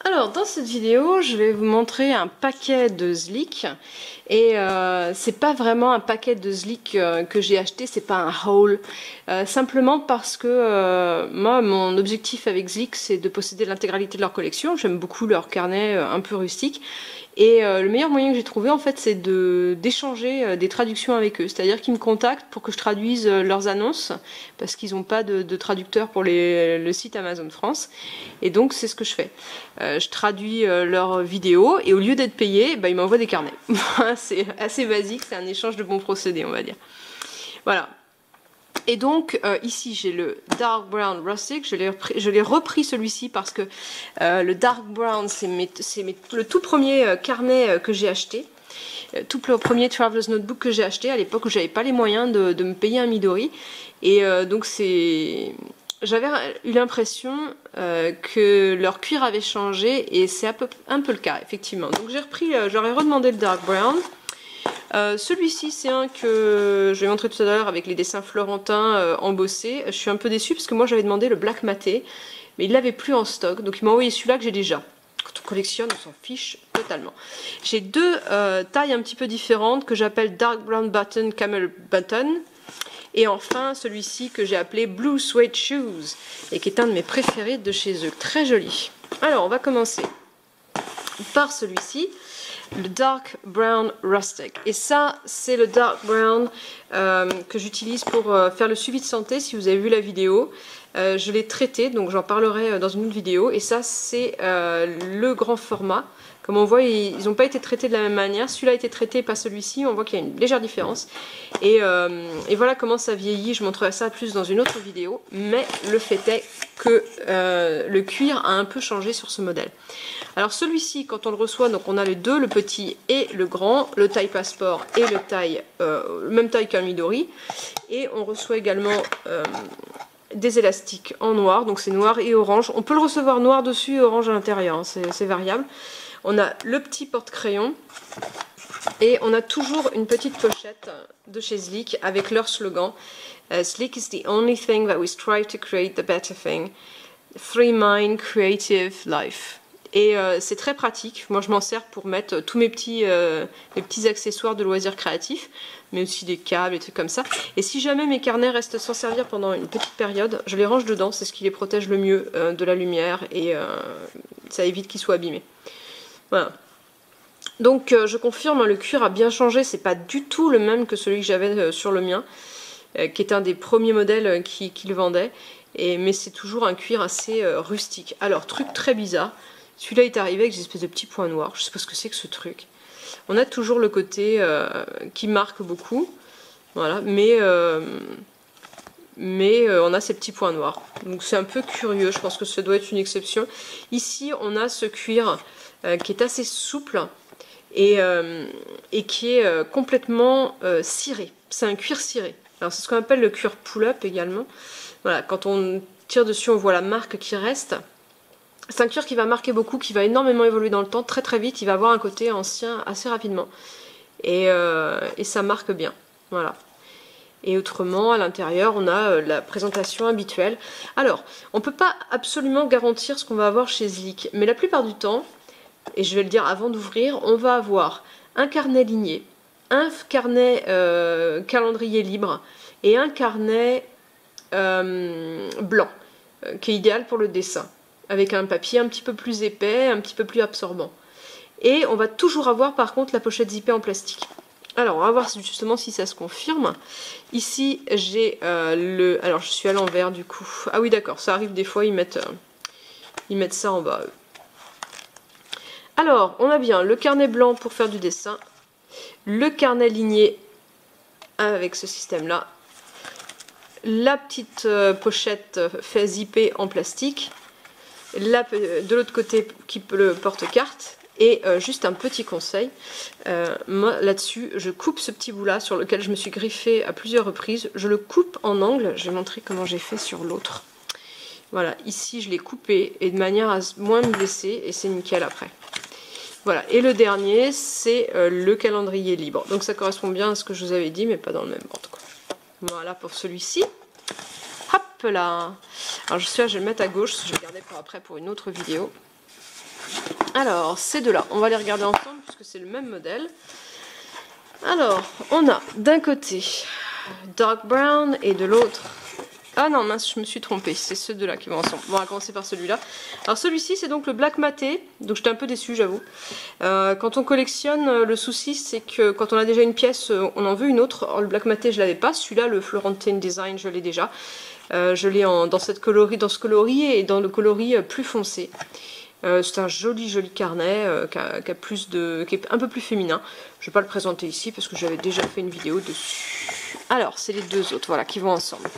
Alors dans cette vidéo je vais vous montrer un paquet de Slick et c'est pas vraiment un paquet de Slick que j'ai acheté, c'est pas un haul, simplement parce que moi mon objectif avec Slick c'est de posséder l'intégralité de leur collection. J'aime beaucoup leur carnet un peu rustique et le meilleur moyen que j'ai trouvé en fait c'est d'échanger des traductions avec eux, c'est-à-dire qu'ils me contactent pour que je traduise leurs annonces parce qu'ils n'ont pas de traducteur pour le site Amazon France, et donc c'est ce que je fais. Je traduis leurs vidéos et au lieu d'être payé, ils m'envoient des carnets. C'est assez basique, c'est un échange de bons procédés, on va dire. Voilà. Et donc ici j'ai le Dark Brown Rustic, je l'ai repris celui-ci parce que le Dark Brown c'est le tout premier carnet que j'ai acheté. Tout le premier Traveler's Notebook que j'ai acheté à l'époque où j'avais pas les moyens de me payer un Midori. Et donc j'avais eu l'impression que leur cuir avait changé et c'est un peu le cas effectivement. Donc j'ai repris, j'aurais redemandé le Dark Brown. Celui-ci c'est un que je vais montrer tout à l'heure avec les dessins florentins embossés. Je suis un peu déçue parce que moi j'avais demandé le Black Maté mais il l'avait plus en stock, donc il m'a envoyé celui-là que j'ai déjà. Quand on collectionne on s'en fiche totalement. J'ai deux tailles un petit peu différentes que j'appelle Dark Brown Button, Camel Button. Et enfin celui-ci que j'ai appelé Blue Suede Shoes et qui est un de mes préférés de chez eux, très joli. Alors on va commencer par celui-ci, le Dark Brown Rustic. Et ça c'est le Dark Brown que j'utilise pour faire le suivi de santé. Si vous avez vu la vidéo, je l'ai traité, donc j'en parlerai dans une autre vidéo. Et ça c'est le grand format. Comme on voit, ils n'ont pas été traités de la même manière. Celui-là a été traité, pas celui-ci. On voit qu'il y a une légère différence. Et voilà comment ça vieillit. Je montrerai ça plus dans une autre vidéo. Mais le fait est que le cuir a un peu changé sur ce modèle. Alors celui-ci, quand on le reçoit, donc on a les deux, le petit et le grand, le taille passeport et le même taille qu'un Midori. Et on reçoit également des élastiques en noir. Donc c'est noir et orange. On peut le recevoir noir dessus et orange à l'intérieur. Hein, c'est variable. On a le petit porte-crayon et on a toujours une petite pochette de chez Slick avec leur slogan Slick is the only thing that we strive to create the better thing. Free mind, creative life. Et c'est très pratique. Moi je m'en sers pour mettre tous mes petits accessoires de loisirs créatifs, mais aussi des câbles et trucs comme ça. Et si jamais mes carnets restent sans servir pendant une petite période, je les range dedans, c'est ce qui les protège le mieux de la lumière et ça évite qu'ils soient abîmés. Voilà. Donc je confirme, le cuir a bien changé, c'est pas du tout le même que celui que j'avais sur le mien, qui est un des premiers modèles qui le vendait, mais c'est toujours un cuir assez rustique. Alors truc très bizarre, celui-là est arrivé avec des espèces de petits points noirs, je sais pas ce que c'est que ce truc. On a toujours le côté qui marque beaucoup, voilà, mais on a ces petits points noirs. Donc c'est un peu curieux, je pense que ça doit être une exception. Ici on a ce cuir qui est assez souple et qui est complètement ciré. C'est un cuir ciré. Alors c'est ce qu'on appelle le cuir pull-up également. Voilà, quand on tire dessus on voit la marque qui reste. C'est un cuir qui va marquer beaucoup, qui va énormément évoluer dans le temps, très très vite. Il va avoir un côté ancien assez rapidement. Et ça marque bien. Voilà. Et autrement, à l'intérieur, on a la présentation habituelle. Alors, on ne peut pas absolument garantir ce qu'on va avoir chez Slick, mais la plupart du temps, et je vais le dire avant d'ouvrir, on va avoir un carnet ligné, un carnet calendrier libre et un carnet blanc, qui est idéal pour le dessin, avec un papier un petit peu plus épais, un petit peu plus absorbant. Et on va toujours avoir par contre la pochette zippée en plastique. Alors on va voir justement si ça se confirme. Ici j'ai alors je suis à l'envers du coup. Ah oui d'accord, ça arrive des fois, ils mettent ça en bas. Alors, on a bien le carnet blanc pour faire du dessin, le carnet ligné avec ce système-là, la petite pochette fait zipper en plastique, de l'autre côté qui peut le porte-carte, et juste un petit conseil, moi là-dessus, je coupe ce petit bout-là sur lequel je me suis griffée à plusieurs reprises, je le coupe en angle, je vais montrer comment j'ai fait sur l'autre. Voilà, ici je l'ai coupé, et de manière à moins me blesser, et c'est nickel après. Voilà, et le dernier, c'est le calendrier libre. Donc ça correspond bien à ce que je vous avais dit, mais pas dans le même ordre, quoi. Voilà pour celui-ci. Hop là. Alors je vais le mettre à gauche, je vais le garder pour après pour une autre vidéo. Alors, ces deux-là, on va les regarder ensemble puisque c'est le même modèle. Alors, on a d'un côté Dark Brown et de l'autre... Ah non, mince, je me suis trompée, c'est ceux deux-là qui vont ensemble. Bon, on va commencer par celui-là. Alors celui-ci, c'est donc le Black Maté, donc j'étais un peu déçue, j'avoue. Quand on collectionne, le souci, c'est que quand on a déjà une pièce, on en veut une autre. Alors le Black Maté, je l'avais pas, celui-là, le Florentine Design, je l'ai déjà. Je l'ai dans ce coloris et dans le coloris plus foncé. C'est un joli carnet qui est un peu plus féminin. Je ne vais pas le présenter ici parce que j'avais déjà fait une vidéo dessus. Alors, c'est les deux autres, voilà, qui vont ensemble.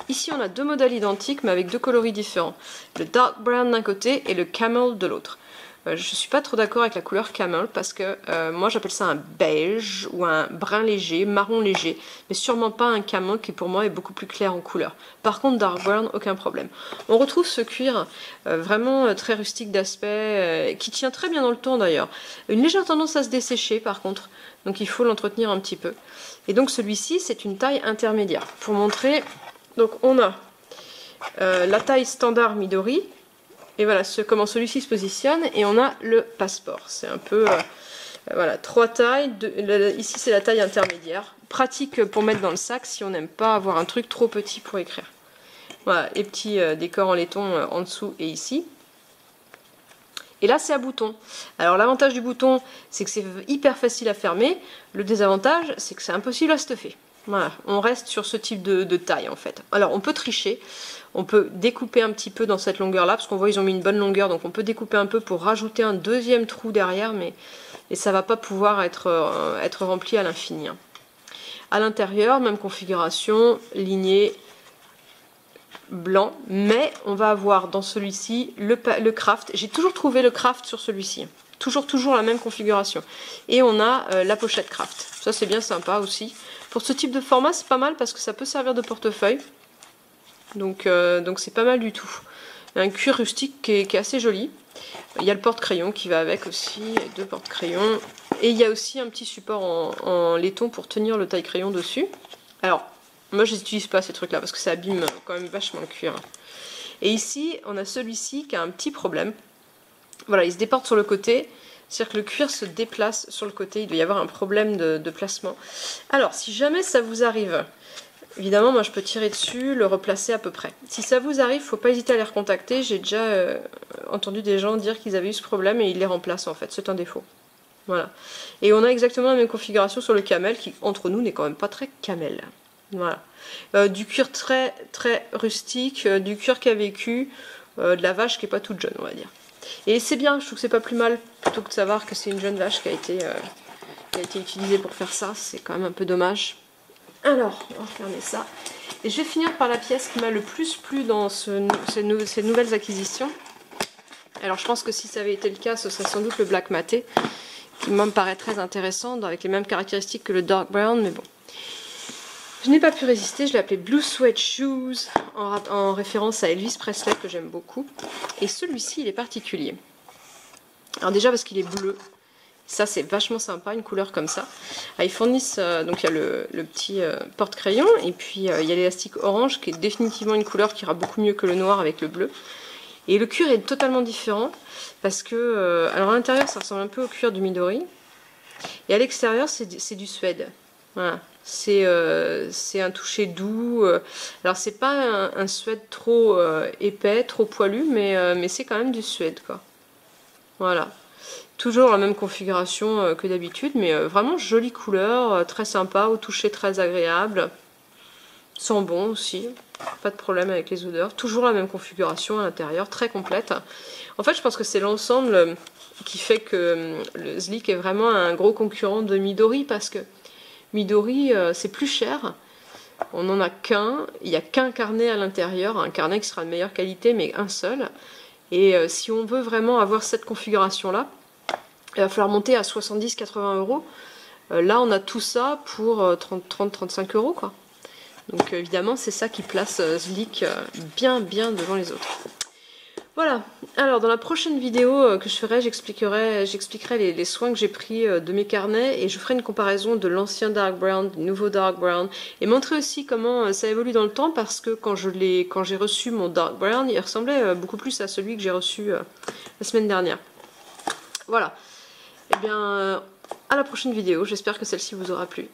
Ici, on a deux modèles identiques, mais avec deux coloris différents. Le Dark Brown d'un côté et le Camel de l'autre. Je ne suis pas trop d'accord avec la couleur Camel, parce que moi, j'appelle ça un beige ou un brun léger, marron léger, mais sûrement pas un Camel qui, pour moi, est beaucoup plus clair en couleur. Par contre, Dark Brown, aucun problème. On retrouve ce cuir vraiment très rustique d'aspect, qui tient très bien dans le temps, d'ailleurs. Une légère tendance à se dessécher, par contre, donc il faut l'entretenir un petit peu. Et donc, celui-ci, c'est une taille intermédiaire. Pour montrer... Donc on a la taille standard Midori, et voilà comment celui-ci se positionne, et on a le passeport. C'est un peu, voilà, trois tailles, ici c'est la taille intermédiaire, pratique pour mettre dans le sac si on n'aime pas avoir un truc trop petit pour écrire. Voilà, les petits décors en laiton en dessous et ici. Et là c'est à bouton. Alors l'avantage du bouton, c'est que c'est hyper facile à fermer, le désavantage, c'est que c'est impossible à stuffer. Voilà, on reste sur ce type de taille en fait. Alors on peut tricher, on peut découper un petit peu dans cette longueur là, parce qu'on voit ils ont mis une bonne longueur, donc on peut découper un peu pour rajouter un deuxième trou derrière, mais ça va pas pouvoir être rempli à l'infini. Hein. À l'intérieur, même configuration, lignée, blanc, mais on va avoir dans celui-ci le craft. J'ai toujours trouvé le craft sur celui-ci. Toujours la même configuration. Et on a la pochette craft. Ça c'est bien sympa aussi. Pour ce type de format, c'est pas mal parce que ça peut servir de portefeuille. Donc c'est pas mal du tout. Un cuir rustique qui est assez joli. Il y a le porte-crayon qui va avec aussi, deux porte-crayons. Et il y a aussi un petit support en laiton pour tenir le taille-crayon dessus. Alors, moi je n'utilise pas ces trucs-là parce que ça abîme quand même vachement le cuir. Et ici, on a celui-ci qui a un petit problème. Voilà, il se déporte sur le côté, c'est-à-dire que le cuir se déplace sur le côté, il doit y avoir un problème de placement. Alors, si jamais ça vous arrive, évidemment, moi je peux tirer dessus, le replacer à peu près. Si ça vous arrive, il ne faut pas hésiter à les recontacter, j'ai déjà entendu des gens dire qu'ils avaient eu ce problème et ils les remplacent en fait, c'est un défaut. Voilà. Et on a exactement la même configuration sur le camel qui, entre nous, n'est quand même pas très camel. Voilà. Du cuir très rustique, du cuir qui a vécu, de la vache qui n'est pas toute jeune, on va dire. Et c'est bien, je trouve que c'est pas plus mal, plutôt que de savoir que c'est une jeune vache qui a été utilisée pour faire ça, c'est quand même un peu dommage. Alors, on va fermer ça. Et je vais finir par la pièce qui m'a le plus plu dans ces nouvelles acquisitions. Alors je pense que si ça avait été le cas, ce serait sans doute le Black Maté, qui me paraît très intéressant, avec les mêmes caractéristiques que le Dark Brown, mais bon. Je n'ai pas pu résister, je l'ai appelé Blue Sweat Shoes, en référence à Elvis Presley, que j'aime beaucoup. Et celui-ci, il est particulier. Alors déjà parce qu'il est bleu, ça c'est vachement sympa, une couleur comme ça. Alors, ils fournissent, donc il y a le petit porte-crayon, et puis il y a l'élastique orange, qui est définitivement une couleur qui ira beaucoup mieux que le noir avec le bleu. Et le cuir est totalement différent, parce que, alors à l'intérieur ça ressemble un peu au cuir du Midori, et à l'extérieur c'est du suède. Voilà. C'est un toucher doux. Alors c'est pas un suède trop épais, trop poilu, mais c'est quand même du suède, quoi. Voilà. Toujours la même configuration que d'habitude, mais vraiment jolie couleur, très sympa, au toucher très agréable. Sent bon aussi, pas de problème avec les odeurs. Toujours la même configuration à l'intérieur, très complète. En fait, je pense que c'est l'ensemble qui fait que le Zlik est vraiment un gros concurrent de Midori, parce que Midori, c'est plus cher, on n'en a qu'un, il n'y a qu'un carnet à l'intérieur, un carnet qui sera de meilleure qualité, mais un seul. Et si on veut vraiment avoir cette configuration-là, il va falloir monter à 70-80 euros. Là, on a tout ça pour 30-35 euros, quoi. Donc évidemment, c'est ça qui place Zlik bien devant les autres. Voilà, alors dans la prochaine vidéo que je ferai, j'expliquerai les soins que j'ai pris de mes carnets, et je ferai une comparaison de l'ancien Dark Brown, du nouveau Dark Brown, et montrer aussi comment ça évolue dans le temps, parce que quand j'ai reçu mon Dark Brown, il ressemblait beaucoup plus à celui que j'ai reçu la semaine dernière. Voilà. Et bien, à la prochaine vidéo. J'espère que celle-ci vous aura plu.